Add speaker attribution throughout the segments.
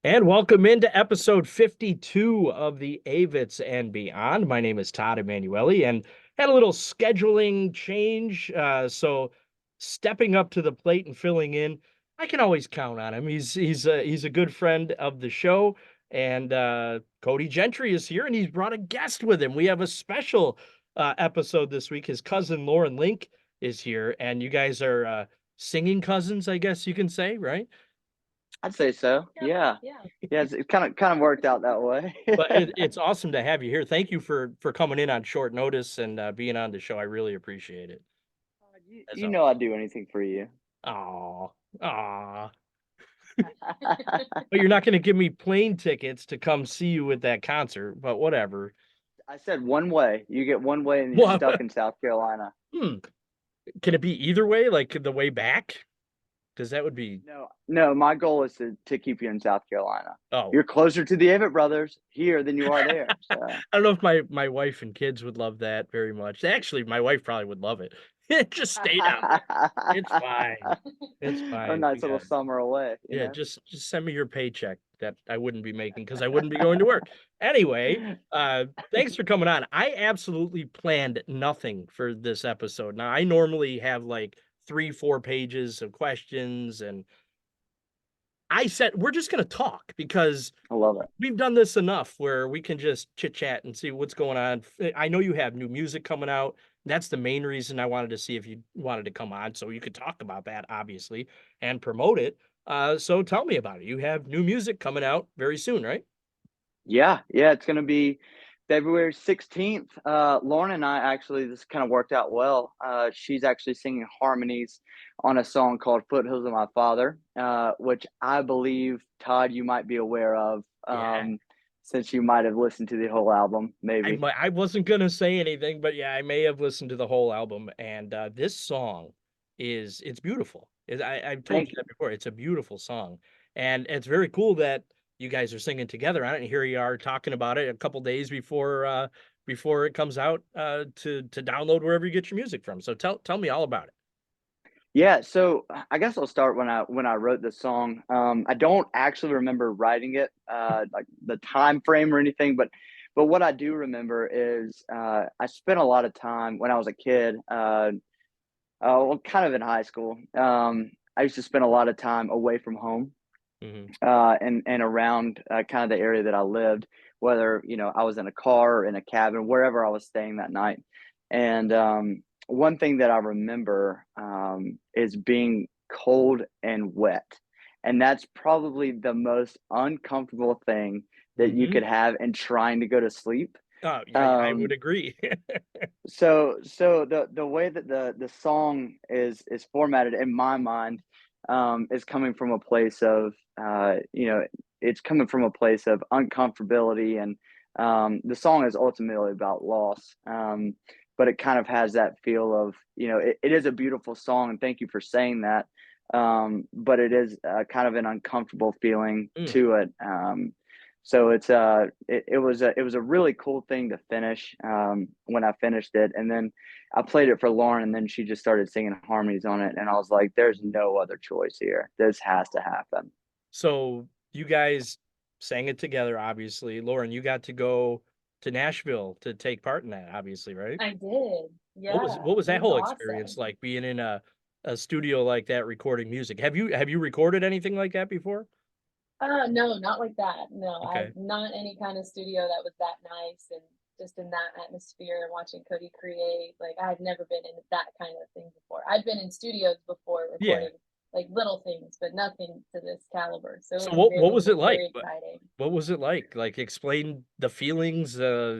Speaker 1: And welcome into episode 52 of the Avetts and Beyond. My name is Todd Emanuele and had a little scheduling change. So stepping up to the plate and filling in, I can always count on him. He's a good friend of the show. And Cody Gentry is here and he's brought a guest with him. We have a special episode this week. His cousin Lauren Link is here, and you guys are singing cousins, I guess you can say, right?
Speaker 2: I'd say so. Yeah. Yeah, it's kind of worked out that way.
Speaker 1: But it's awesome to have you here. Thank you for coming in on short notice and being on the show. I really appreciate it.
Speaker 2: You,
Speaker 1: As
Speaker 2: you
Speaker 1: always.
Speaker 2: know I'd do anything for you.
Speaker 1: Aw, aw. But you're not going to give me plane tickets to come see you at that concert. But whatever.
Speaker 2: I said one way. You get one way and you're
Speaker 1: What?
Speaker 2: stuck in South Carolina.
Speaker 1: Hmm. Can it be either way? Like the way back? Because that would be.
Speaker 2: No, my goal is to keep you in South Carolina.
Speaker 1: Oh,
Speaker 2: You're closer to the Avett brothers here than you are there. So
Speaker 1: I don't know if my wife and kids would love that very much. Actually, my wife probably would love it. Just stay down there. It's fine. It's
Speaker 2: a
Speaker 1: fine. We
Speaker 2: nice little
Speaker 1: got it.
Speaker 2: summer away, you
Speaker 1: Yeah,
Speaker 2: know?
Speaker 1: just send me your paycheck that I wouldn't be making because I wouldn't be going to work. Anyway, thanks for coming on. I absolutely planned nothing for this episode. Now, I normally have like 3, 4 pages of questions, and I said we're just gonna talk because
Speaker 2: I love it.
Speaker 1: we've done this enough where we can just chit chat and see what's going on. I know you have new music coming out. That's the main reason I wanted to see if you wanted to come on so you could talk about that, obviously, and promote it. So tell me about it. You have new music coming out very soon, right?
Speaker 2: Yeah, it's gonna be February 16th. Lauren and I actually this kind of worked out well. She's actually singing harmonies on a song called Foothills of My Father, which I believe, Todd, you might be aware of,
Speaker 1: Yeah.
Speaker 2: since you might have listened to the whole album, maybe.
Speaker 1: I wasn't gonna say anything, but yeah, I may have listened to the whole album. And this song it's beautiful. I've told
Speaker 2: Thank
Speaker 1: you
Speaker 2: you.
Speaker 1: that before. It's a beautiful song, and it's very cool that you guys are singing together on it. And here you are talking about it a couple days before it comes out to download wherever you get your music from. So tell me all about it.
Speaker 2: Yeah, so I guess I'll start when I wrote the song. I don't actually remember writing it, like the time frame or anything, but what I do remember is I spent a lot of time when I was a kid, well, kind of in high school. I used to spend a lot of time away from home,
Speaker 1: Hmm.
Speaker 2: and around kind of the area that I lived, whether I was in a car or in a cabin, wherever I was staying that night. And one thing that I remember is being cold and wet, and that's probably the most uncomfortable thing that you
Speaker 1: Hmm.
Speaker 2: could have in trying to go to sleep.
Speaker 1: Oh, yeah, I would
Speaker 2: Um,
Speaker 1: agree.
Speaker 2: so the way that the song is formatted in my mind is coming from a place of it's coming from a place of uncomfortability, and the song is ultimately about loss, but it kind of has that feel of it is a beautiful song, and thank you for saying that, but it is kind of an uncomfortable feeling
Speaker 1: Mm.
Speaker 2: to it. So it was a really cool thing to finish when I finished it, and then I played it for Lauren, and then she just started singing harmonies on it, and I was like, "There's no other choice here. This has to happen."
Speaker 1: So you guys sang it together, obviously. Lauren, you got to go to Nashville to take part in that, obviously, right?
Speaker 3: I did. Yeah,
Speaker 1: What was
Speaker 3: it
Speaker 1: that
Speaker 3: was
Speaker 1: whole experience
Speaker 3: awesome.
Speaker 1: like being in a studio like that recording music? Have you recorded anything like that before?
Speaker 3: No, not like that. No, I've
Speaker 1: Okay.
Speaker 3: not any kind of studio that was that nice and just in that atmosphere and watching Cody create. Like I've never been in that kind of thing before. I've been in studios before
Speaker 1: Yeah.
Speaker 3: recording like little things, but nothing to this caliber. So it
Speaker 1: So
Speaker 3: was
Speaker 1: what was it like?
Speaker 3: very exciting.
Speaker 1: What was it like? Like explain the feelings,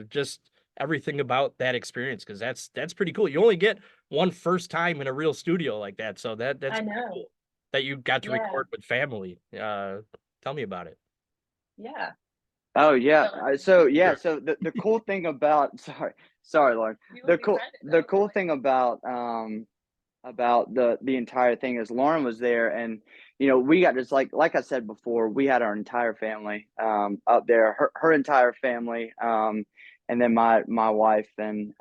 Speaker 1: just everything about that experience, because that's pretty cool. You only get one first time in a real studio like that, so that's
Speaker 3: I
Speaker 1: pretty
Speaker 3: know.
Speaker 1: cool that you got to
Speaker 3: Yeah,
Speaker 1: record with family. Tell me about it.
Speaker 3: yeah.
Speaker 2: Oh yeah.
Speaker 3: So
Speaker 2: So yeah.
Speaker 1: Sure.
Speaker 2: So the cool thing about sorry, Lauren.
Speaker 3: you
Speaker 2: The
Speaker 3: look
Speaker 2: cool
Speaker 3: excited
Speaker 2: the
Speaker 3: though. Go
Speaker 2: cool
Speaker 3: ahead.
Speaker 2: thing about the entire thing is Lauren was there, and we got just like I said before, we had our entire family up there, her entire family, and then my wife and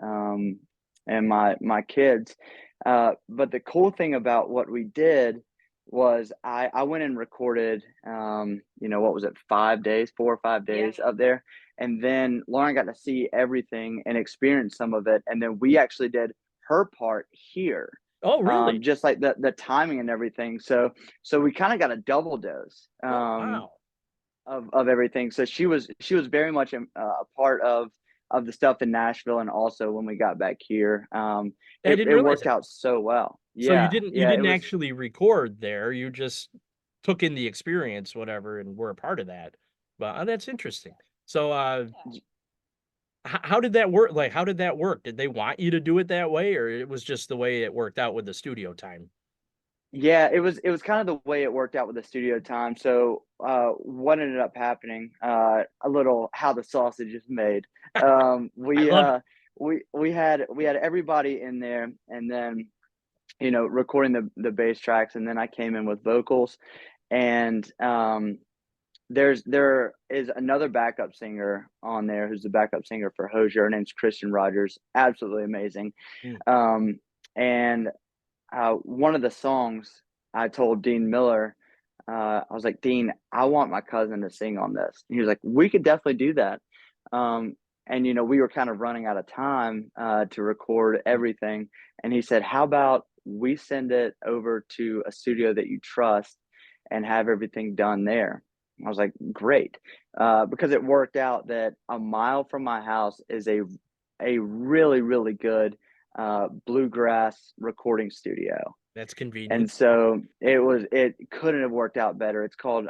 Speaker 2: my kids. But the cool thing about what we did was I went and recorded, what was it, 5 days, 4 or 5 days
Speaker 3: Yeah.
Speaker 2: up there. And then Lauren got to see everything and experience some of it. And then we actually did her part here,
Speaker 1: Oh, really?
Speaker 2: just like the timing and everything. So we kind of got a double dose
Speaker 1: Oh, wow.
Speaker 2: of everything. So she was very much a part of the stuff in Nashville, and also when we got back here,
Speaker 1: I
Speaker 2: it
Speaker 1: didn't
Speaker 2: it
Speaker 1: realize
Speaker 2: worked
Speaker 1: that.
Speaker 2: out so well.
Speaker 1: So
Speaker 2: Yeah,
Speaker 1: you
Speaker 2: yeah, it
Speaker 1: didn't
Speaker 2: was.
Speaker 1: actually record there. You just took in the experience, whatever, and were a part of that. But that's interesting. So how did that work? Like, how did that work? Did they want you to do it that way, or it was just the way it worked out with the studio time?
Speaker 2: Yeah, it was kind of the way it worked out with the studio time. So what ended up happening, a little how the sausage is made.
Speaker 1: I
Speaker 2: We
Speaker 1: love it.
Speaker 2: we had everybody in there, and then recording the bass tracks, and then I came in with vocals, and there is another backup singer on there who's the backup singer for Hosier. Her name's Christian Rogers, absolutely amazing.
Speaker 1: Mm.
Speaker 2: Um, and one of the songs, I told Dean Miller, I was like, Dean, I want my cousin to sing on this. And he was like, we could definitely do that. And we were kind of running out of time to record everything. And he said, how about we send it over to a studio that you trust and have everything done there? I was like, great, because it worked out that a mile from my house is a really, really good bluegrass recording studio.
Speaker 1: That's convenient.
Speaker 2: And so it couldn't have worked out better. It's called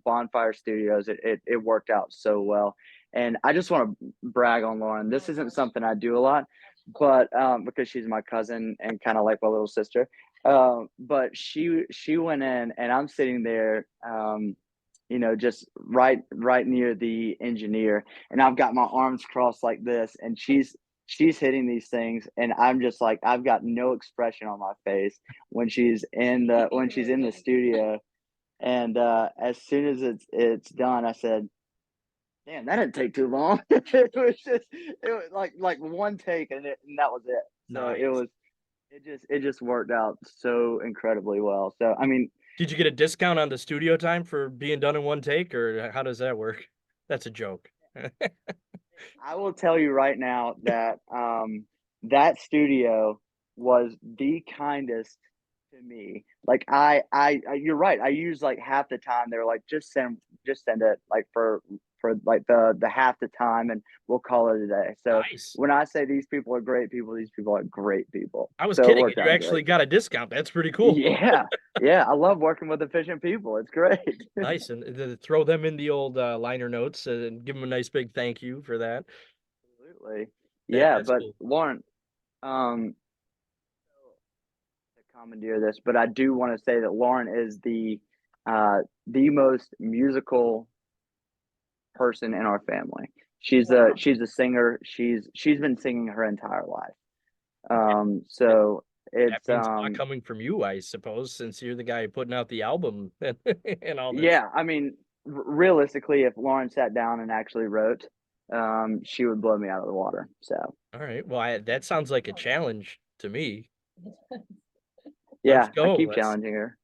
Speaker 2: Bonfire Studios. It worked out so well. And I just want to brag on Lauren. This isn't something I do a lot, but because she's my cousin and kind of like my little sister. But she went in, and I'm sitting there, just right near the engineer, and I've got my arms crossed like this, and she's hitting these things, and I'm just like, I've got no expression on my face when she's in the studio. And as soon as it's done, I said, damn, that didn't take too long. It was like one take, and that was it. So
Speaker 1: Nice.
Speaker 2: it just worked out so incredibly well. So I mean,
Speaker 1: Did you get a discount on the studio time for being done in one take, or how does that work? That's a joke.
Speaker 2: I will tell you right now that that studio was the kindest to me. Like you're right. I use like half the time. They're like, just send it like for like the half the time, and we'll call it a day. So
Speaker 1: Nice.
Speaker 2: when I say these people are great people, these people are great people.
Speaker 1: I was
Speaker 2: So it
Speaker 1: kidding,
Speaker 2: worked
Speaker 1: and you
Speaker 2: out
Speaker 1: actually
Speaker 2: great.
Speaker 1: got a discount. That's pretty cool.
Speaker 2: Yeah, yeah. I love working with efficient people. It's great.
Speaker 1: Nice, and throw them in the old liner notes and give them a nice big thank you for that.
Speaker 2: Absolutely. Yeah,
Speaker 1: That's
Speaker 2: but
Speaker 1: cool.
Speaker 2: Lauren, um, to commandeer this, but I do want to say that Lauren is the most musical person in our family. She's a singer. She's been singing her entire life.
Speaker 1: That
Speaker 2: So
Speaker 1: that
Speaker 2: it's
Speaker 1: means a lot coming from you, I suppose, since you're the guy putting out the album and all this.
Speaker 2: yeah. I mean, realistically, if Lauren sat down and actually wrote, she would blow me out of the water. So
Speaker 1: All right. Well, that sounds like a challenge to me. Let's
Speaker 2: yeah, I
Speaker 1: go.
Speaker 2: keep challenging her.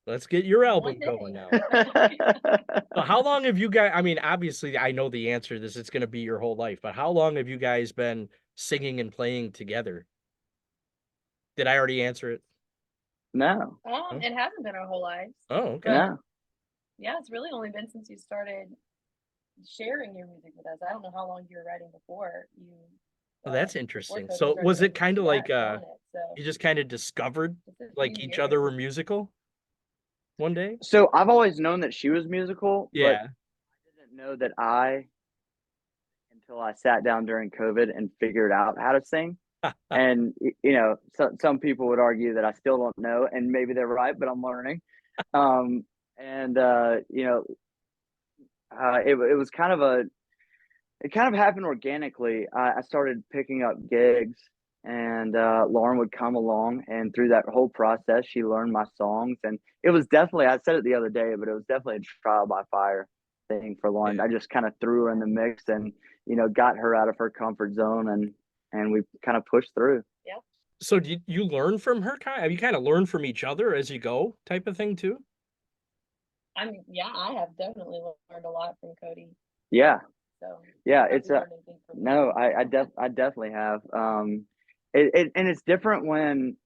Speaker 1: Let's get your
Speaker 3: One
Speaker 1: album going
Speaker 3: day.
Speaker 1: now. So how long have you guys, I mean, obviously I know the answer to this, it's going to be your whole life, but how long have you guys been singing and playing together? Did I already answer it?
Speaker 2: No,
Speaker 1: Huh?
Speaker 3: It hasn't been our whole lives,
Speaker 1: Oh, okay.
Speaker 3: but
Speaker 2: no.
Speaker 3: yeah, it's really only been since you started sharing your music with us. I don't know how long you were writing before you
Speaker 1: Well, that's
Speaker 3: before
Speaker 1: interesting.
Speaker 3: Cody
Speaker 1: So was
Speaker 3: started
Speaker 1: it kind of like
Speaker 3: killing it. So
Speaker 1: you just kind of discovered
Speaker 3: just a few
Speaker 1: like each other
Speaker 3: years.
Speaker 1: were musical one day?
Speaker 2: So I've always known that she was musical, but
Speaker 1: Yeah.
Speaker 2: I didn't know that until I sat down during COVID and figured out how to sing. And some people would argue that I still don't know, and maybe they're right, but I'm learning. Um, and it was it kind of happened organically. I started picking up gigs, and Lauren would come along, and through that whole process, she learned my songs, and it was definitely, I said it the other day, but it was definitely a trial by fire thing for Lauren.
Speaker 1: Yeah.
Speaker 2: I just kind of threw her in the mix, and got her out of her comfort zone, and we kind of pushed through.
Speaker 3: Yep.
Speaker 1: So do you learn from her? Have you kind of learn from each other as you go, type of thing too?
Speaker 3: I mean, yeah, I have definitely learned a lot from Cody.
Speaker 2: Yeah,
Speaker 3: So
Speaker 2: yeah.
Speaker 3: I've
Speaker 2: It's a
Speaker 3: learned anything from
Speaker 2: no.
Speaker 3: him.
Speaker 2: I definitely have. And it's different when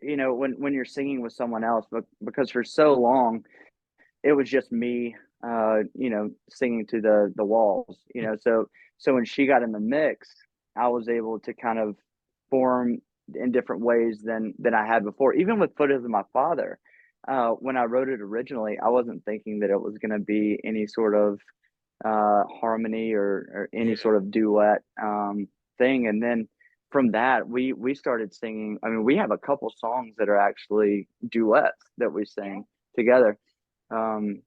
Speaker 2: when you're singing with someone else, but because for so long it was just me, singing to the walls, so when she got in the mix, I was able to kind of form in different ways than I had before. Even with Foothills of My Father, when I wrote it originally, I wasn't thinking that it was going to be any sort of harmony or any
Speaker 1: Yeah.
Speaker 2: sort of duet thing. And then from that, we started singing. I mean, we have a couple songs that are actually duets that we sing together. Um,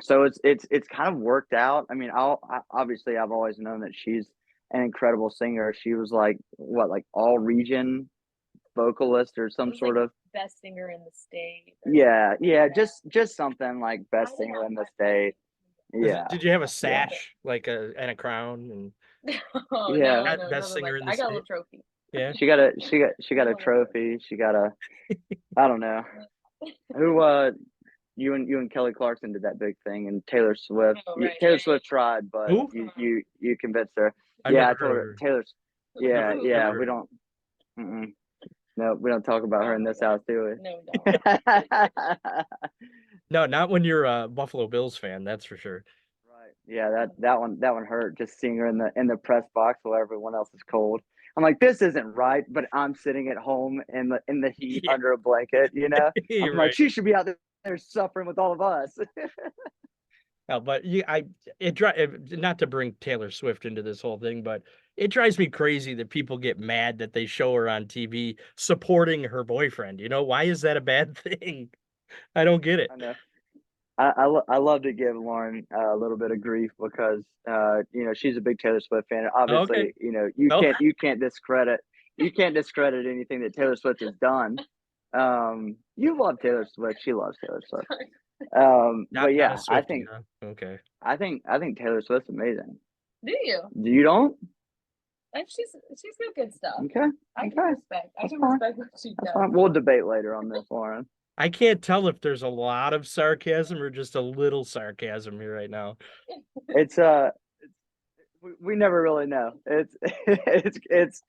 Speaker 2: so it's kind of worked out. I mean, obviously I've always known that she's an incredible singer. She was like what, like all region vocalist or
Speaker 3: It
Speaker 2: some
Speaker 3: was like
Speaker 2: sort of.
Speaker 3: best singer in the state or
Speaker 2: Yeah,
Speaker 3: something like
Speaker 2: yeah,
Speaker 3: that.
Speaker 2: just something like
Speaker 3: I
Speaker 2: best
Speaker 3: did
Speaker 2: singer
Speaker 3: not
Speaker 2: in the
Speaker 3: have
Speaker 2: state.
Speaker 1: Is
Speaker 2: Yeah,
Speaker 1: did you have a
Speaker 2: yeah,
Speaker 1: sash like and a crown and
Speaker 3: Oh
Speaker 2: yeah.
Speaker 3: no,
Speaker 1: best
Speaker 3: nothing
Speaker 1: singer
Speaker 3: like
Speaker 1: in
Speaker 3: that.
Speaker 1: the
Speaker 3: I got a little
Speaker 1: state?
Speaker 3: trophy.
Speaker 1: Yeah.
Speaker 2: She got a
Speaker 3: Little trophy.
Speaker 2: trophy. She got a, I don't know who. You and Kelly Clarkson did that big thing, and Taylor Swift.
Speaker 3: Oh right,
Speaker 2: Taylor
Speaker 3: yeah,
Speaker 2: Swift tried, but
Speaker 1: Who?
Speaker 2: you convinced her.
Speaker 1: I've
Speaker 2: Yeah, I
Speaker 1: never heard
Speaker 2: told
Speaker 1: of
Speaker 2: her
Speaker 1: her.
Speaker 2: Taylor's.
Speaker 1: Never
Speaker 2: Yeah,
Speaker 1: never
Speaker 2: yeah. We
Speaker 1: heard of her.
Speaker 2: don't. Mm-mm. No, we don't talk about her
Speaker 3: Oh
Speaker 2: in
Speaker 3: my
Speaker 2: this
Speaker 3: god.
Speaker 2: house, do
Speaker 3: No, we
Speaker 2: we?
Speaker 3: don't.
Speaker 1: No, not when you're a Buffalo Bills fan, that's for sure.
Speaker 2: Right. Yeah, that one hurt. Just seeing her in the press box while everyone else is cold. I'm like, this isn't right. But I'm sitting at home in the heat
Speaker 1: Yeah,
Speaker 2: under a blanket. I'm
Speaker 1: you're
Speaker 2: like,
Speaker 1: right.
Speaker 2: she should be out there suffering with all of us.
Speaker 1: No, but not to bring Taylor Swift into this whole thing, but it drives me crazy that people get mad that they show her on TV supporting her boyfriend. Why is that a bad thing? I don't get it.
Speaker 2: I know. I love to give Lauren a little bit of grief because she's a big Taylor Swift fan.
Speaker 1: Okay.
Speaker 2: Obviously, you
Speaker 1: No,
Speaker 2: can't discredit anything that Taylor Swift has done. You love Taylor Swift. She loves Taylor Swift. But
Speaker 1: not a
Speaker 2: yeah, I
Speaker 1: Swiftie,
Speaker 2: think
Speaker 1: huh? Okay.
Speaker 2: I think I think Taylor Swift's amazing.
Speaker 3: Do you?
Speaker 2: You don't?
Speaker 3: She's got good stuff.
Speaker 2: Okay.
Speaker 3: I can
Speaker 2: Okay.
Speaker 3: respect. I
Speaker 2: That's
Speaker 3: can
Speaker 2: fine.
Speaker 3: respect what she
Speaker 2: That's
Speaker 3: does.
Speaker 2: fine. We'll debate later on this, Lauren.
Speaker 1: I can't tell if there's a lot of sarcasm or just a little sarcasm here right now.
Speaker 2: It's we never really know. It's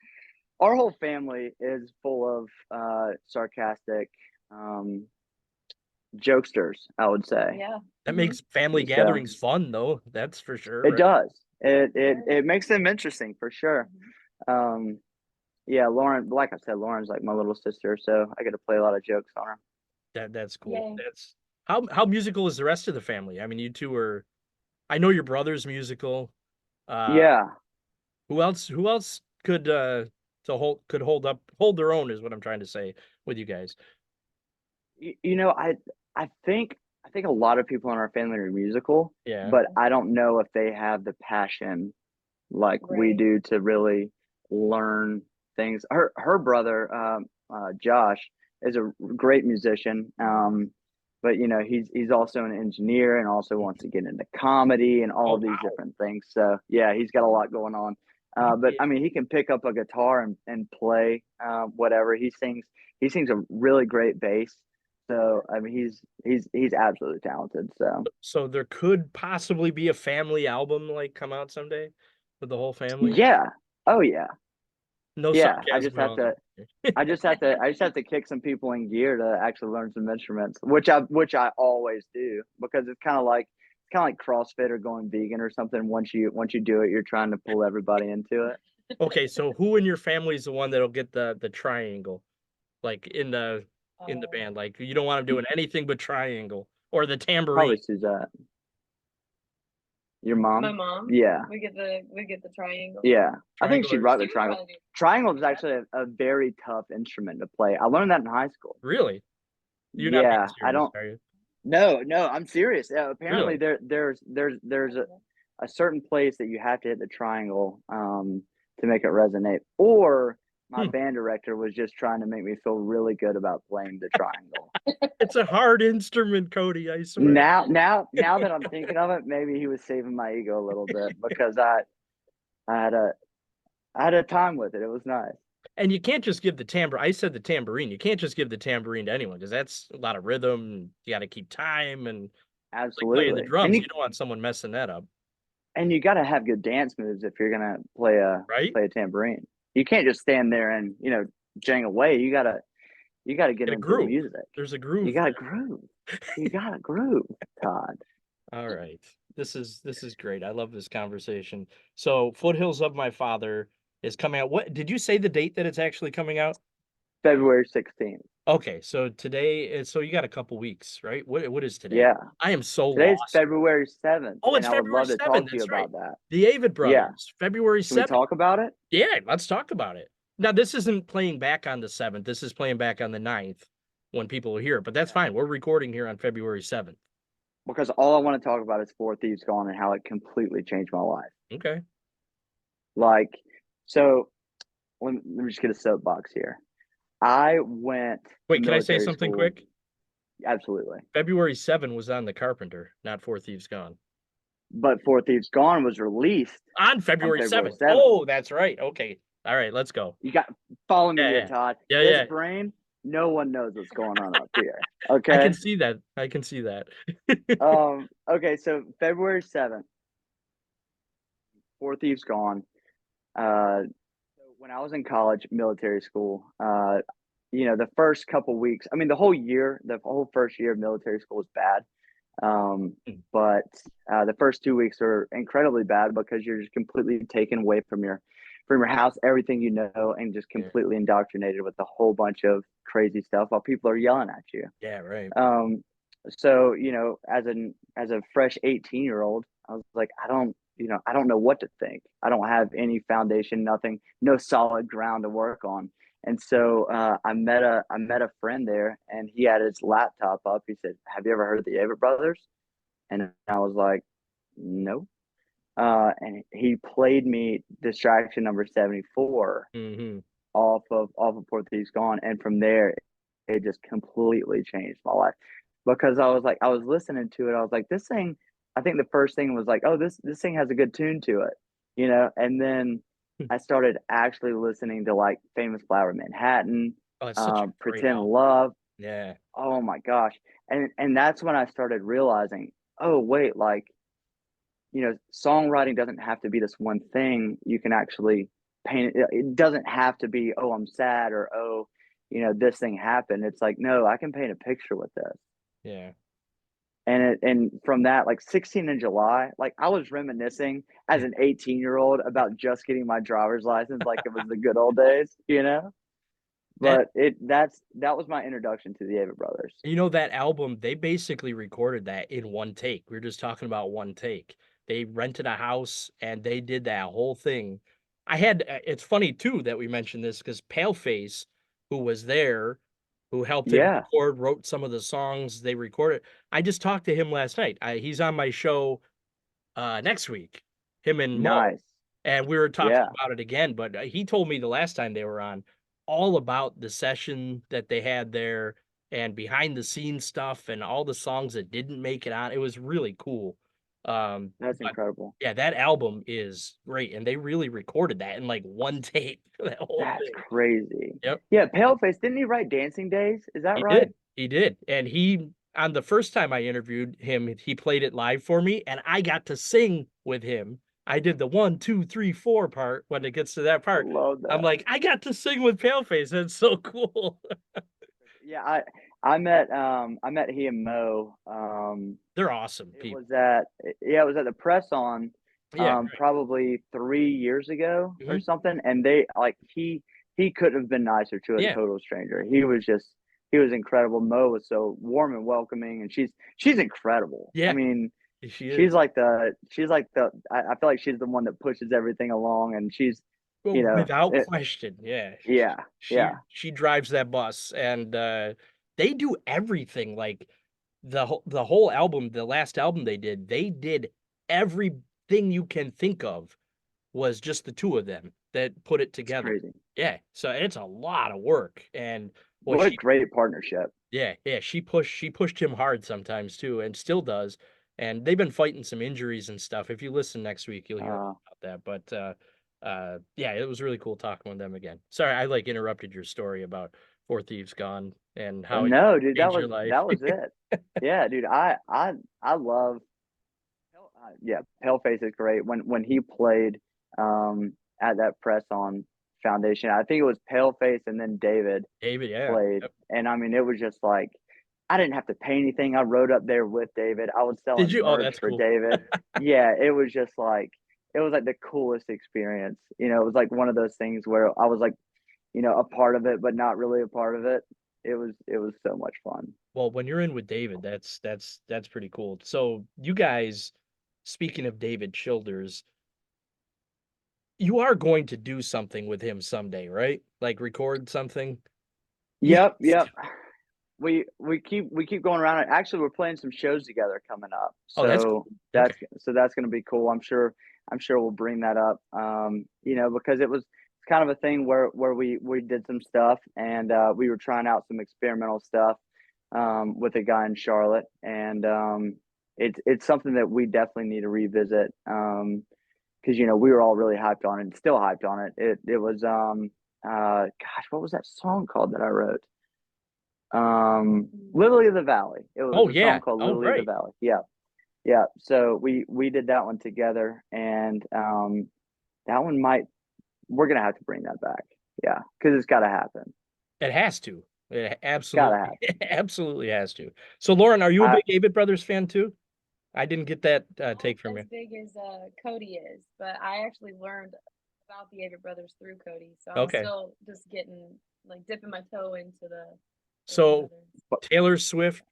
Speaker 2: our whole family is full of sarcastic um jokesters, I would say.
Speaker 3: Yeah.
Speaker 1: That
Speaker 3: Mm-hmm.
Speaker 1: makes family
Speaker 2: So
Speaker 1: gatherings fun, though. That's for sure,
Speaker 2: it
Speaker 1: right?
Speaker 2: does. It makes them interesting for sure.
Speaker 3: Mm-hmm.
Speaker 2: Yeah, Lauren, like I said, Lauren's like my little sister, so I get to play a lot of jokes on her.
Speaker 1: That's cool.
Speaker 3: Yay.
Speaker 1: That's how musical is the rest of the family? I mean, you two are. I know your brother's musical. Uh,
Speaker 2: Yeah.
Speaker 1: who else could hold their own is what I'm trying to say with you guys.
Speaker 2: I think a lot of people in our family are musical,
Speaker 1: Yeah.
Speaker 2: but I don't know if they have the passion like we
Speaker 3: Right.
Speaker 2: do to really learn things. Her brother, Josh, is a great musician. But he's also an engineer and also wants to get into comedy and all
Speaker 1: Oh
Speaker 2: of these
Speaker 1: wow.
Speaker 2: different things. So yeah, he's got a lot going on. But
Speaker 1: Yeah.
Speaker 2: I mean, he can pick up a guitar and play whatever. He sings a really great bass. So I mean, he's absolutely talented. So
Speaker 1: So there could possibly be a family album like come out someday with the whole family.
Speaker 2: yeah, oh yeah,
Speaker 1: No
Speaker 2: yeah. I
Speaker 1: sarcasm
Speaker 2: just
Speaker 1: at
Speaker 2: have
Speaker 1: all.
Speaker 2: to I just have to kick some people in gear to actually learn some instruments, which I always do because it's kind of like CrossFit or going vegan or something. Once you do it, you're trying to pull everybody into it.
Speaker 1: Okay, so who in your family is the one that'll get the triangle, like in the band? Like you don't want them doing anything but triangle or the
Speaker 2: Probably
Speaker 1: tambourine.
Speaker 2: Suzette, your
Speaker 3: My
Speaker 2: mom.
Speaker 3: mom.
Speaker 2: Yeah,
Speaker 3: We get the triangle.
Speaker 2: yeah. I think she'd
Speaker 1: Triangular.
Speaker 2: rock
Speaker 3: She
Speaker 2: the
Speaker 3: would
Speaker 2: triangle.
Speaker 3: probably do.
Speaker 2: Triangle is actually a very tough instrument to play. I learned that in high school.
Speaker 1: Really? You're not being
Speaker 2: Yeah, I
Speaker 1: serious,
Speaker 2: don't.
Speaker 1: are you?
Speaker 2: No, no, I'm serious. Yeah, apparently
Speaker 1: Really?
Speaker 2: there's a certain place that you have to hit the triangle to make it resonate. Or my
Speaker 1: Hmm.
Speaker 2: band director was just trying to make me feel really good about playing the triangle.
Speaker 1: It's a hard instrument, Cody, I swear.
Speaker 2: Now that I'm thinking of it, maybe he was saving my ego a little bit because I had a time with it. It was nice.
Speaker 1: And you can't just give the tambourine. I said the tambourine. You can't just give the tambourine to anyone because that's a lot of rhythm. You got to keep time and like playing the
Speaker 2: Absolutely.
Speaker 1: drums. You don't want someone messing that up,
Speaker 2: And you got to have good dance moves if you're gonna
Speaker 1: right?
Speaker 2: play a tambourine. You can't just stand there and jang away. You gotta get
Speaker 1: Get a
Speaker 2: into the
Speaker 1: groove.
Speaker 2: music.
Speaker 1: There's a
Speaker 2: You
Speaker 1: groove
Speaker 2: gotta
Speaker 1: there.
Speaker 2: groove. You gotta groove, Todd.
Speaker 1: All right. This is great. I love this conversation. So Foothills of My Father is coming out. What did you say the date that it's actually coming out?
Speaker 2: February 16th.
Speaker 1: Okay, so today is so you got a couple weeks, right? What is today?
Speaker 2: Yeah.
Speaker 1: I am so
Speaker 2: Today's
Speaker 1: lost.
Speaker 2: February 7th,
Speaker 1: Oh,
Speaker 2: and
Speaker 1: it's
Speaker 2: I would
Speaker 1: February
Speaker 2: love to
Speaker 1: 7th.
Speaker 2: talk to you
Speaker 1: That's right.
Speaker 2: about that.
Speaker 1: The Avid
Speaker 2: Yeah.
Speaker 1: Brothers, February
Speaker 2: Can we
Speaker 1: 7th.
Speaker 2: talk about it?
Speaker 1: Yeah, let's talk about it. Now, this isn't playing back on the 7th. This is playing back on the 9th when people are here, but that's fine. We're recording here on February 7th.
Speaker 2: Because all I want to talk about is Four Thieves Gone and how it completely changed my life.
Speaker 1: Okay.
Speaker 2: Like, so let me just get a soapbox here. I went to
Speaker 1: Wait, can I say
Speaker 2: military
Speaker 1: something
Speaker 2: school.
Speaker 1: quick?
Speaker 2: Absolutely.
Speaker 1: February 7 was on The Carpenter, not Four Thieves Gone.
Speaker 2: But Four Thieves Gone was released
Speaker 1: On
Speaker 2: on
Speaker 1: February
Speaker 2: February
Speaker 1: 7th.
Speaker 2: 7th.
Speaker 1: Oh, that's right. Okay. All right, let's go.
Speaker 2: You got follow me
Speaker 1: Yeah,
Speaker 2: here,
Speaker 1: yeah.
Speaker 2: Todd.
Speaker 1: Yeah,
Speaker 2: This
Speaker 1: yeah.
Speaker 2: brain, no one knows what's going on up here.
Speaker 1: I
Speaker 2: Okay.
Speaker 1: can see that. I can see that.
Speaker 2: Okay, so February 7th, Four Thieves Gone. So when I was in college, military school, the first couple weeks, I mean, the whole first year of military school was bad. But the first 2 weeks are incredibly bad because you're just completely taken away from your house, everything you know, and just
Speaker 1: Yeah.
Speaker 2: completely indoctrinated with a whole bunch of crazy stuff while people are yelling at you.
Speaker 1: Yeah, right.
Speaker 2: So as a fresh 18-year-old, I was like, I don't know what to think. I don't have any foundation, nothing, no solid ground to work on. And so I met a friend there, and he had his laptop up. He said, "Have you ever heard of the Avett Brothers?" And I was like, "No." And he played me Distraction Number 74
Speaker 1: Mm-hmm.
Speaker 2: off of Poor Thieves Gone, and from there, it just completely changed my life because I was listening to it. I was like, this thing. I think the first thing was like, oh, this thing has a good tune to it. And then I started actually listening to like Famous Flower Manhattan,
Speaker 1: Oh, it's such a great
Speaker 2: Pretend
Speaker 1: album.
Speaker 2: Love.
Speaker 1: Yeah.
Speaker 2: Oh my gosh, and that's when I started realizing, oh wait, like songwriting doesn't have to be this one thing. You can actually paint it. It doesn't have to be, oh, I'm sad, or oh, this thing happened. It's like, no, I can paint a picture with this.
Speaker 1: Yeah.
Speaker 2: And from that, like 16 in July, like I was reminiscing as an 18-year-old about just getting my driver's license, like it was the good old days.
Speaker 1: That
Speaker 2: But that was my introduction to the Avett Brothers.
Speaker 1: that album, they basically recorded that in one take. We were just talking about one take. They rented a house and they did that whole thing. It's funny too that we mentioned this because Paleface, who was there, who helped him
Speaker 2: Yeah,
Speaker 1: record, wrote some of the songs they recorded. I just talked to him last night. He's on my show next week, him and Mo.
Speaker 2: nice.
Speaker 1: And we were talking
Speaker 2: Yeah,
Speaker 1: about it again, but he told me the last time they were on all about the session that they had there and behind the scenes stuff and all the songs that didn't make it on. It was really cool.
Speaker 2: that's
Speaker 1: But
Speaker 2: incredible.
Speaker 1: yeah, that album is great, and they really recorded that in like one take, that whole
Speaker 2: That's
Speaker 1: thing.
Speaker 2: crazy.
Speaker 1: Yep,
Speaker 2: Yeah, Paleface, didn't he write Dancing Days? Is that
Speaker 1: he
Speaker 2: right?
Speaker 1: did. He did. And he on the first time I interviewed him, he played it live for me, and I got to sing with him. I did the 1, 2, 3, 4 part when it gets to that
Speaker 2: I
Speaker 1: part.
Speaker 2: love
Speaker 1: I'm
Speaker 2: that.
Speaker 1: like, I got to sing with Paleface. That's so cool.
Speaker 2: Yeah, I met he and Mo.
Speaker 1: They're awesome
Speaker 2: It
Speaker 1: people.
Speaker 2: was at yeah, it was at the press on
Speaker 1: Yeah,
Speaker 2: probably 3 years ago
Speaker 1: right.
Speaker 2: or something. And they like he couldn't have been nicer to a
Speaker 1: Yeah,
Speaker 2: total stranger. He was incredible. Mo was so warm and welcoming, and she's incredible. I
Speaker 1: yeah,
Speaker 2: mean,
Speaker 1: she is.
Speaker 2: I feel like she's the one that pushes everything along, and she's
Speaker 1: Well,
Speaker 2: you know
Speaker 1: without
Speaker 2: it,
Speaker 1: question, yeah.
Speaker 2: yeah,
Speaker 1: She
Speaker 2: yeah,
Speaker 1: she drives that bus, and they do everything. Like the whole album, the last album they did everything you can think of was just the two of them that put it
Speaker 2: it's
Speaker 1: together.
Speaker 2: crazy.
Speaker 1: Yeah, so it's a lot of work, and what
Speaker 2: What a
Speaker 1: she
Speaker 2: great partnership.
Speaker 1: yeah, she pushed him hard sometimes too, and still does. And they've been fighting some injuries and stuff. If you listen next week, you'll hear all
Speaker 2: Uh,
Speaker 1: about that. But yeah, it was really cool talking with them again. Sorry, I like interrupted your story about Four Thieves Gone and how it
Speaker 2: No, dude,
Speaker 1: changed your life.
Speaker 2: that was it. Yeah, dude, I love yeah, Paleface is great. When he played at that press on foundation, I think it was Paleface and then David
Speaker 1: David, yeah.
Speaker 2: played,
Speaker 1: Yep.
Speaker 2: and I mean it was just like I didn't have to pay anything. I rode up there with David. I was
Speaker 1: Did
Speaker 2: selling
Speaker 1: you? Oh,
Speaker 2: merch
Speaker 1: that's
Speaker 2: for
Speaker 1: cool.
Speaker 2: David. Yeah, it was just like it was like the coolest experience. You know, it was like one of those things where I was like, you know, a part of it, but not really a part of it. It was so much fun.
Speaker 1: Well, when you're in with David, that's pretty cool. So you guys, speaking of David Childers, you are going to do something with him someday, right? Like record something. Yes.
Speaker 2: Yep, yep. We keep going around it. Actually, we're playing some shows together coming up,
Speaker 1: Oh, that's cool. Okay.
Speaker 2: so that's going to be cool. I'm sure we'll bring that up. You know, because it was kind of a thing where we did some stuff and we were trying out some experimental stuff with a guy in Charlotte, and it's something that we definitely need to revisit. Because you know we were all really hyped on it, and still hyped on it. It was gosh, what was that song called that I wrote? Lily of the Valley. It was
Speaker 1: Oh
Speaker 2: a
Speaker 1: yeah.
Speaker 2: song called
Speaker 1: Oh
Speaker 2: Lily of the
Speaker 1: right.
Speaker 2: Valley. Yeah, yeah. So we did that one together, and that one might we're gonna have to bring that back. Yeah, because it's got to happen.
Speaker 1: It has to. It
Speaker 2: Got to
Speaker 1: absolutely,
Speaker 2: happen.
Speaker 1: absolutely has to. So, Lauren, are you a
Speaker 2: I
Speaker 1: big David Brothers fan too? I didn't get that
Speaker 3: Not
Speaker 1: take from
Speaker 3: as
Speaker 1: you.
Speaker 3: big as Cody is, but I actually learned about the Avett brothers through Cody, so I'm
Speaker 1: Okay.
Speaker 3: still just getting like dipping my toe into the Avett
Speaker 1: So,
Speaker 3: brothers.
Speaker 1: Taylor Swift,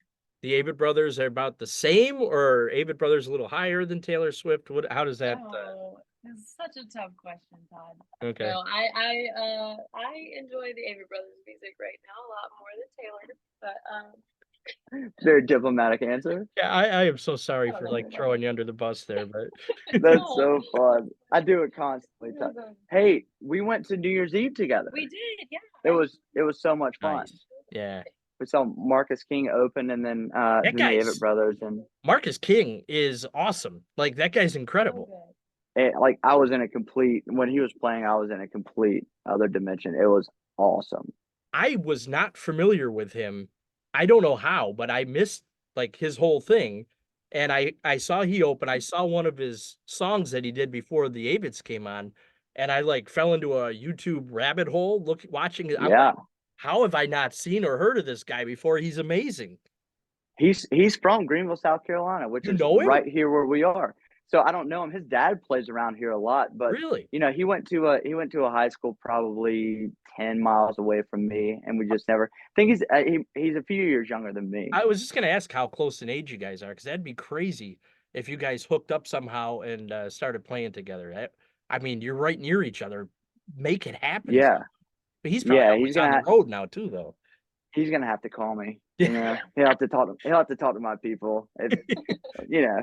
Speaker 1: the Avett Brothers are about the same, or Avett Brothers a little higher than Taylor Swift? What? How does that?
Speaker 3: Oh, it's such a tough question, Todd.
Speaker 1: Okay.
Speaker 3: No, I enjoy the Avett brothers music right now a lot more than Taylor, but
Speaker 2: Very diplomatic answer.
Speaker 1: Yeah, I am so sorry
Speaker 3: I don't
Speaker 1: for
Speaker 3: know.
Speaker 1: like throwing you under the bus there, but
Speaker 2: That's
Speaker 3: No,
Speaker 2: so fun. I do it constantly. Hey, we went to New Year's Eve together.
Speaker 3: we did, yeah.
Speaker 2: It was so much fun.
Speaker 1: nice. Yeah.
Speaker 2: We saw Marcus King open, and
Speaker 1: That
Speaker 2: then the Avett
Speaker 1: guy's
Speaker 2: Brothers, and
Speaker 1: Marcus King is awesome. Like that guy's
Speaker 3: So
Speaker 1: incredible.
Speaker 3: good.
Speaker 2: like I was in a complete when he was playing, I was in a complete other dimension. It was awesome.
Speaker 1: I was not familiar with him. I don't know how, but I missed like his whole thing. And I saw he opened. I saw one of his songs that he did before the Avetts came on, and I like fell into a YouTube rabbit hole watching it. I'm
Speaker 2: Yeah,
Speaker 1: like, how have I not seen or heard of this guy before? He's amazing.
Speaker 2: he's from Greenville, South Carolina, which
Speaker 1: You
Speaker 2: is
Speaker 1: know him?
Speaker 2: right here where we are. So I don't know him. His dad plays around here a lot, but
Speaker 1: Really?
Speaker 2: you know he went to a high school probably 10 miles away from me, and we just never. I think he's a few years younger than me.
Speaker 1: I was just gonna ask how close in age you guys are, because that'd be crazy if you guys hooked up somehow and started playing together. I mean, you're right near each other. Make it happen.
Speaker 2: Yeah,
Speaker 1: But he's probably
Speaker 2: yeah,
Speaker 1: always on the road now too, though.
Speaker 2: he's gonna have to call me. You
Speaker 1: Yeah.
Speaker 2: know, he'll have to talk to my people. If, you know,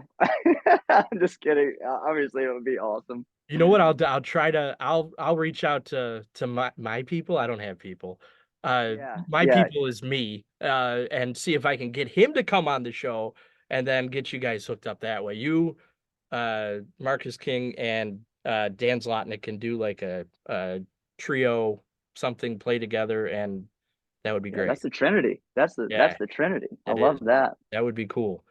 Speaker 2: I'm just kidding. Obviously, it would be awesome.
Speaker 1: You know what? I'll do? I'll reach out to my people. I don't have people.
Speaker 2: Yeah,
Speaker 1: My
Speaker 2: yeah,
Speaker 1: people is me. And see if I can get him to come on the show, and then get you guys hooked up that way. You, Marcus King, and Dan Zlotnick can do like a trio something, play together, and that would be
Speaker 2: yeah.
Speaker 1: great.
Speaker 2: That's the Trinity. That's
Speaker 1: Yeah,
Speaker 2: the Trinity. I
Speaker 1: it
Speaker 2: love
Speaker 1: is.
Speaker 2: that.
Speaker 1: That would be cool.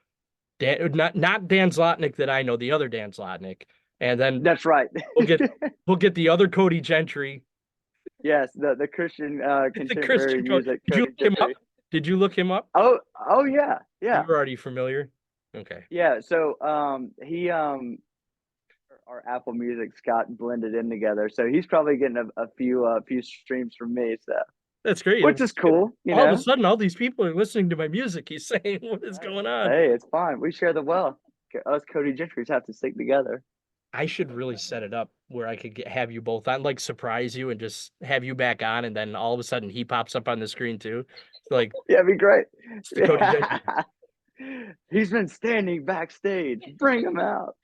Speaker 1: Not Dan Zlotnick that I know, the other Dan Zlotnick, and then
Speaker 2: That's right.
Speaker 1: we'll get we'll get the other Cody Gentry.
Speaker 2: Yes, the Christian
Speaker 1: The
Speaker 2: contemporary
Speaker 1: Christian Cody.
Speaker 2: music,
Speaker 1: Did you
Speaker 2: Cody
Speaker 1: look him up?
Speaker 2: Gentry.
Speaker 1: Did you look him up?
Speaker 2: Oh yeah,
Speaker 1: You
Speaker 2: yeah,
Speaker 1: were already familiar. Okay.
Speaker 2: yeah. So he our Apple Music's got blended in together, so he's probably getting a few streams from me. So
Speaker 1: That's great.
Speaker 2: which is cool, you
Speaker 1: All of a
Speaker 2: know.
Speaker 1: sudden, all these people are listening to my music. He's saying, what is going on?
Speaker 2: Hey, it's fine. We share the wealth. Us Cody Gentrys have to stick together.
Speaker 1: I should really set it up where I could have you both on, like surprise you and just have you back on, and then all of a sudden he pops up on the screen too. It's like,
Speaker 2: Yeah, it'd be great.
Speaker 1: it's the Cody Gentry.
Speaker 2: He's been standing backstage. Bring him out.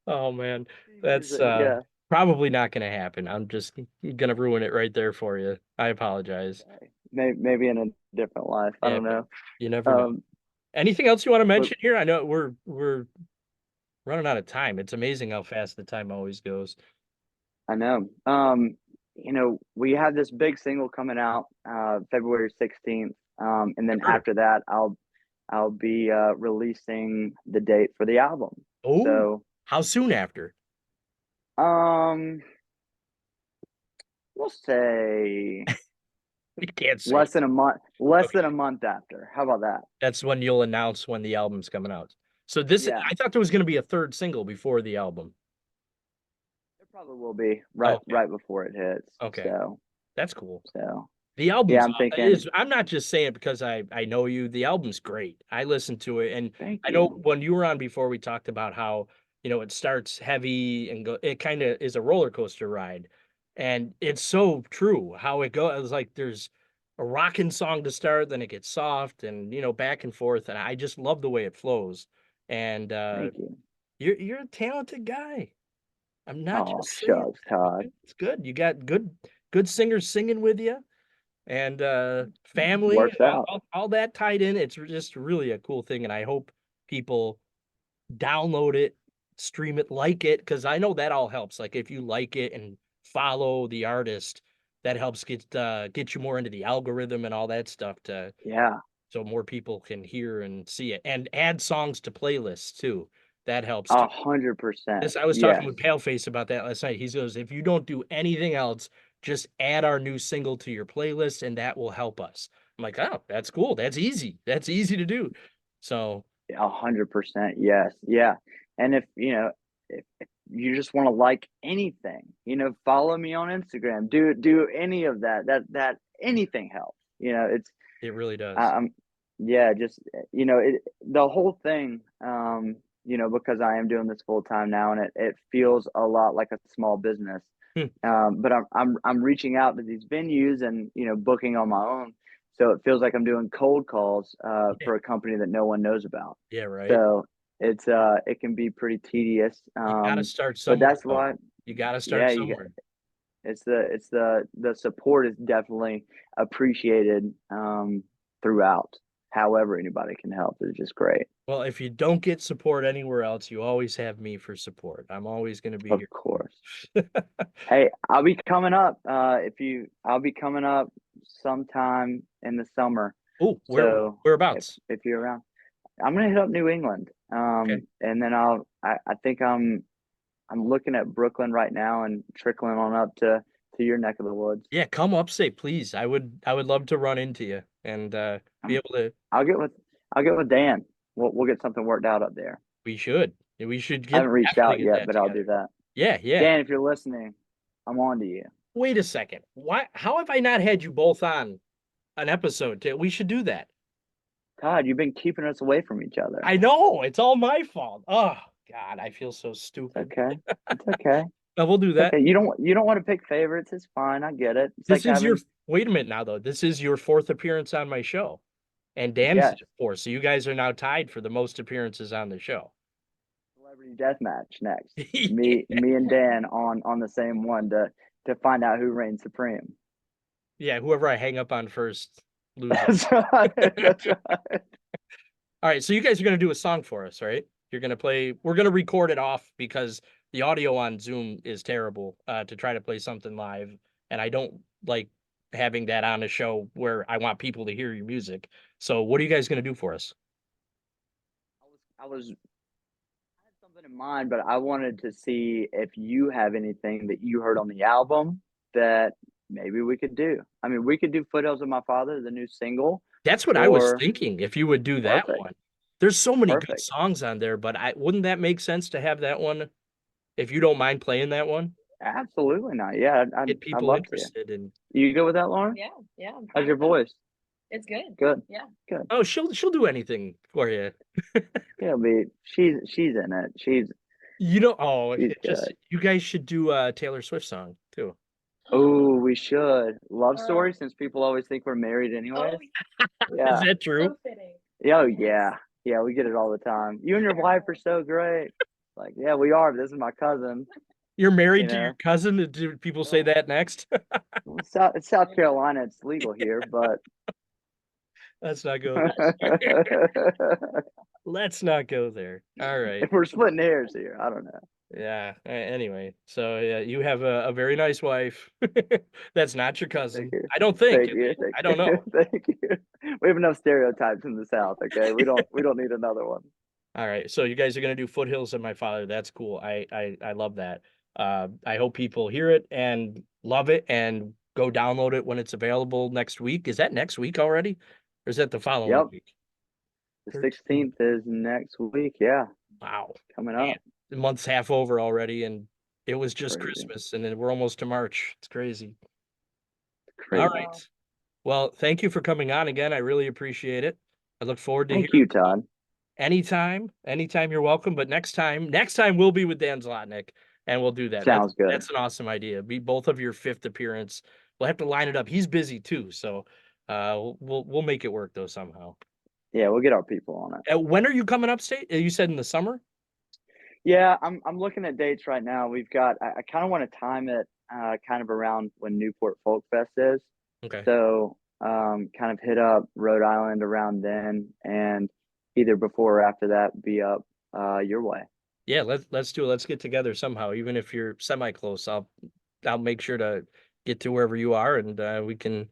Speaker 1: Oh man, that's
Speaker 2: Yeah.
Speaker 1: probably not going to happen. I'm just gonna ruin it right there for you. I apologize.
Speaker 2: Maybe in a different life. I
Speaker 1: Yeah,
Speaker 2: don't
Speaker 1: but
Speaker 2: know.
Speaker 1: you never know. Anything else you want to
Speaker 2: But
Speaker 1: mention here? I know we're running out of time. It's amazing how fast the time always goes.
Speaker 2: I know. We have this big single coming out February 16th. And then
Speaker 1: Sure.
Speaker 2: after that, I'll be releasing the date for the album.
Speaker 1: Oh,
Speaker 2: So,
Speaker 1: how soon after?
Speaker 2: um, we'll say
Speaker 1: You can't say.
Speaker 2: less than a month, less
Speaker 1: Okay.
Speaker 2: than a month after. How about that?
Speaker 1: That's when you'll announce when the album's coming out. So this,
Speaker 2: Yeah,
Speaker 1: I thought there was going to be a third single before the album.
Speaker 2: it probably will be
Speaker 1: Okay.
Speaker 2: right before it hits.
Speaker 1: Okay.
Speaker 2: So,
Speaker 1: That's cool.
Speaker 2: so
Speaker 1: The
Speaker 2: yeah,
Speaker 1: album's
Speaker 2: I'm thinking.
Speaker 1: is I'm not just saying it because I know you. The album's great. I listened to it, and
Speaker 2: Thank
Speaker 1: I know
Speaker 2: you.
Speaker 1: when you were on before, we talked about how, it starts heavy and it kind of is a roller coaster ride. And it's so true how it goes. It's like there's a rocking song to start, then it gets soft and back and forth. And I just love the way it flows. And
Speaker 2: Thank you.
Speaker 1: you're a talented guy. I'm not
Speaker 2: Oh,
Speaker 1: just saying
Speaker 2: shucks,
Speaker 1: that,
Speaker 2: Todd.
Speaker 1: man. It's good. You got good singers singing with you and family,
Speaker 2: Works out.
Speaker 1: all that tied in. It's just really a cool thing, and I hope people download it, stream it, like it, because I know that all helps. Like if you like it and follow the artist, that helps get you more into the algorithm and all that stuff to
Speaker 2: Yeah.
Speaker 1: so more people can hear and see it, and add songs to playlists too. That helps too.
Speaker 2: 100%.
Speaker 1: This I was talking
Speaker 2: Yes.
Speaker 1: with Paleface about that last night. He goes, if you don't do anything else, just add our new single to your playlist, and that will help us. I'm like, oh, that's cool. That's easy. That's easy to do. So
Speaker 2: 100%. Yes. Yeah. And if you just want to like anything, follow me on Instagram. Do any of that. That anything helps. It's
Speaker 1: it really does.
Speaker 2: I'm yeah, just the whole thing. Because I am doing this full time now, and it feels a lot like a small business.
Speaker 1: Hmm.
Speaker 2: But I'm reaching out to these venues and booking on my own. So it feels like I'm doing cold calls
Speaker 1: Yeah,
Speaker 2: for a company that no one knows about.
Speaker 1: yeah, right.
Speaker 2: So it can be pretty tedious.
Speaker 1: You gotta start
Speaker 2: But
Speaker 1: somewhere,
Speaker 2: that's
Speaker 1: though.
Speaker 2: why,
Speaker 1: You gotta
Speaker 2: yeah,
Speaker 1: start somewhere.
Speaker 2: it's the support is definitely appreciated throughout. However, anybody can help is just great.
Speaker 1: Well, if you don't get support anywhere else, you always have me for support. I'm always going to be
Speaker 2: Of
Speaker 1: here for
Speaker 2: course.
Speaker 1: you.
Speaker 2: Hey, I'll be coming up. I'll be coming up sometime in the summer.
Speaker 1: Oh,
Speaker 2: So if
Speaker 1: whereabouts?
Speaker 2: if you're around, I'm gonna hit up New England.
Speaker 1: Okay.
Speaker 2: And then I think I'm looking at Brooklyn right now and trickling on up to your neck of the woods.
Speaker 1: Yeah, come upstate, please. I would love to run into you and be
Speaker 2: Um,
Speaker 1: able to.
Speaker 2: I'll get with I'll get with Dan. We'll get something worked out up there.
Speaker 1: We should. We should
Speaker 2: I
Speaker 1: get
Speaker 2: haven't reached
Speaker 1: definitely
Speaker 2: out
Speaker 1: get
Speaker 2: yet,
Speaker 1: that
Speaker 2: but I'll do
Speaker 1: together.
Speaker 2: that.
Speaker 1: Yeah, yeah.
Speaker 2: Dan, if you're listening, I'm on to you.
Speaker 1: Wait a second. Why? How have I not had you both on an episode? We should do that.
Speaker 2: Todd, you've been keeping us away from each other.
Speaker 1: I know it's all my fault. Oh God, I feel so
Speaker 2: It's
Speaker 1: stupid.
Speaker 2: okay. It's okay.
Speaker 1: But we'll do
Speaker 2: It's
Speaker 1: that.
Speaker 2: okay. You don't want to pick favorites. It's fine. I get it. It's
Speaker 1: This
Speaker 2: like
Speaker 1: is your
Speaker 2: having
Speaker 1: wait a minute now though. This is your fourth appearance on my show, and Dan's
Speaker 2: yes,
Speaker 1: did four. So you guys are now tied for the most appearances on the show.
Speaker 2: celebrity death match next.
Speaker 1: Yeah,
Speaker 2: Me and Dan on the same one to find out who reigns supreme.
Speaker 1: yeah. Whoever I hang up on first loses.
Speaker 2: That's right. That's right.
Speaker 1: All right, so you guys are gonna do a song for us, right? You're gonna play. We're gonna record it off because the audio on Zoom is terrible to try to play something live, and I don't like having that on a show where I want people to hear your music. So, what are you guys gonna do for us?
Speaker 2: I had something in mind, but I wanted to see if you have anything that you heard on the album that maybe we could do. I mean, we could do Foothills of My Father, the new single,
Speaker 1: That's what I was
Speaker 2: or
Speaker 1: thinking. If you would do that
Speaker 2: perfect,
Speaker 1: one, there's so many good
Speaker 2: perfect.
Speaker 1: songs on there, but I wouldn't that make sense to have that one if you don't mind playing that one?
Speaker 2: Absolutely not. Yeah,
Speaker 1: Get
Speaker 2: I'd
Speaker 1: people
Speaker 2: love to.
Speaker 1: interested in.
Speaker 2: You good with that, Lauren?
Speaker 3: Yeah, yeah, I'm
Speaker 2: How's
Speaker 3: fine
Speaker 2: your
Speaker 3: with that.
Speaker 2: voice?
Speaker 3: It's good.
Speaker 2: Good,
Speaker 3: Yeah.
Speaker 2: good.
Speaker 1: Oh, she'll do anything for you.
Speaker 2: She's in it.
Speaker 1: Oh,
Speaker 2: She's
Speaker 1: it just
Speaker 2: good.
Speaker 1: you guys should do a Taylor Swift song too.
Speaker 2: Oh, we should. Love
Speaker 3: Oh,
Speaker 2: story, since people always think we're married
Speaker 3: oh,
Speaker 2: anyways.
Speaker 1: Is
Speaker 2: Yeah.
Speaker 1: that true?
Speaker 3: so fitting.
Speaker 2: Oh
Speaker 3: Yes.
Speaker 2: yeah. Yeah, we get it all the time. You and your wife are so great. Like, yeah, we are, but this is my cousin,
Speaker 1: You're
Speaker 2: you
Speaker 1: married to your
Speaker 2: know.
Speaker 1: cousin? Do people say
Speaker 2: Well,
Speaker 1: that next?
Speaker 2: South Carolina, it's legal here, but
Speaker 1: Let's not go there. Let's not go there. All right.
Speaker 2: If we're splitting hairs here, I don't know.
Speaker 1: Yeah. Anyway, so yeah, you have a very nice wife. That's not your
Speaker 2: Thank
Speaker 1: cousin.
Speaker 2: you.
Speaker 1: I don't think.
Speaker 2: Thank you. Thank
Speaker 1: I don't
Speaker 2: you.
Speaker 1: know.
Speaker 2: Thank you. We have enough stereotypes in the South, okay? We don't need another one.
Speaker 1: All right. So you guys are gonna do Foothills of My Father. That's cool. I love that. I hope people hear it and love it and go download it when it's available next week. Is that next week already? Or is that the following
Speaker 2: Yep.
Speaker 1: week?
Speaker 2: The
Speaker 1: 13.
Speaker 2: 16th is next week. Yeah,
Speaker 1: Wow.
Speaker 2: coming
Speaker 1: Man,
Speaker 2: up.
Speaker 1: the month's half over already, and it was just
Speaker 2: Crazy.
Speaker 1: Christmas, and then we're almost to March. It's crazy. All
Speaker 2: Crazy.
Speaker 1: right. Well, thank you for coming on again. I really appreciate it. I look forward to
Speaker 2: Thank
Speaker 1: hearing
Speaker 2: you, Todd.
Speaker 1: anytime you're welcome. But next time we'll be with Dan Zlotnick, and we'll do that.
Speaker 2: Sounds good.
Speaker 1: That's an awesome idea. Be both of your fifth appearance. We'll have to line it up. He's busy too, so we'll make it work though somehow.
Speaker 2: Yeah, we'll get our people on it.
Speaker 1: When are you coming upstate? You said in the summer?
Speaker 2: Yeah, I'm looking at dates right now. We've got I kind of want to time it kind of around when Newport Folk Fest is.
Speaker 1: Okay.
Speaker 2: So kind of hit up Rhode Island around then, and either before or after that be up your way.
Speaker 1: Yeah, let's do it. Let's get together somehow. Even if you're semi close, I'll make sure to get to wherever you are, and we can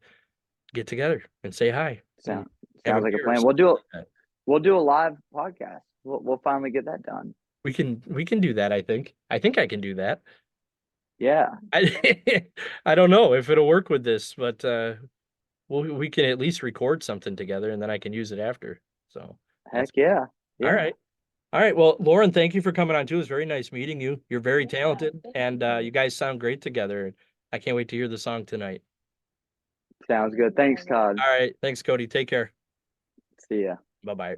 Speaker 1: get together and say hi. And have
Speaker 2: Sounds like a
Speaker 1: beer or
Speaker 2: plan.
Speaker 1: something like that.
Speaker 2: We'll do a live podcast. We'll finally get that done.
Speaker 1: We can do that, I think. I think I can do that.
Speaker 2: Yeah.
Speaker 1: I don't know if it'll work with this, but we can at least record something together and then I can use it after. So
Speaker 2: Heck yeah.
Speaker 1: all right. All right. Well, Lauren, thank you for coming on too. It was very nice meeting you. You're very
Speaker 3: Yeah,
Speaker 1: talented
Speaker 3: thank
Speaker 1: and
Speaker 3: you.
Speaker 1: you guys sound great together. I can't wait to hear the song tonight.
Speaker 2: Sounds good. Thanks, Todd.
Speaker 1: All right. Thanks, Cody. Take care.
Speaker 2: See ya.
Speaker 1: Bye-bye.